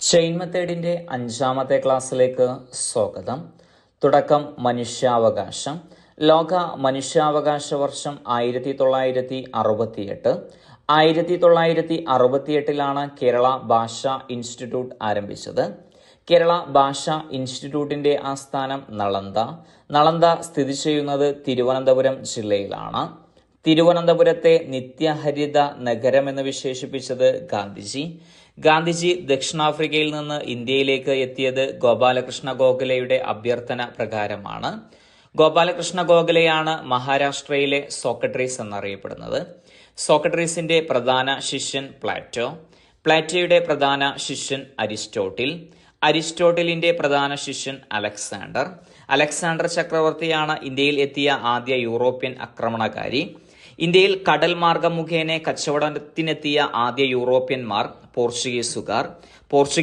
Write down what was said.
Chain മെത്തേഡിന്റെ 5-ാമത്തെ ക്ലാസ്സിലേക്ക് സ്വാഗതം. തുടക്കം മനുഷ്യാവകാശം. ലോക മനുഷ്യാവകാശ വർഷം 1968. 1968 കേരള ഭാഷാ ഇൻസ്റ്റിറ്റ്യൂട്ട് ആരംഭിച്ചത്. കേരള ഭാഷാ ഇൻസ്റ്റിറ്റ്യൂട്ടിന്റെ ആസ്ഥാനം നളന്ദ സ്ഥിതി ചെയ്യുന്നത് തിരുവനന്തപുരം ജില്ലയിലാണ്. തിരുവനന്തപുരത്തെ നിത്യഹരിത നഗരമെന്ന് വിശേഷിപ്പിച്ചത് ഗാന്ധിജി ദക്ഷിണാഫ്രിക്കയിൽ നിന്ന് ഇന്ത്യയിലേക്ക് എത്തിയത് ഗോപാലകൃഷ്ണ ഗോഖലെയുടെ അഭ്യർത്ഥന പ്രകാരമാണ്. ഗോപാലകൃഷ്ണ ഗോഖലെയാണ് മഹാരാഷ്ട്രയിലെ സോക്രട്ടീസ് എന്നറിയപ്പെടുന്നത്. സോക്രട്ടീസിന്റെ പ്രധാന ശിഷ്യൻ പ്ലാറ്റോയുടെ പ്രധാന ശിഷ്യൻ അരിസ്റ്റോട്ടിലിന്റെ പ്രധാന ശിഷ്യൻ അലക്സാണ്ടർ ചക്രവർത്തിയാണ് ഇന്ത്യയിൽ എത്തിയ ആദ്യ യൂറോപ്യൻ ആക്രമണകാരി. ഇന്ത്യയിൽ കടൽ മാർഗം മുഖേന കച്ചവടത്തിനെത്തിയ ആദ്യ യൂറോപ്യന്മാർ പോർച്ചുഗീസുകാർ.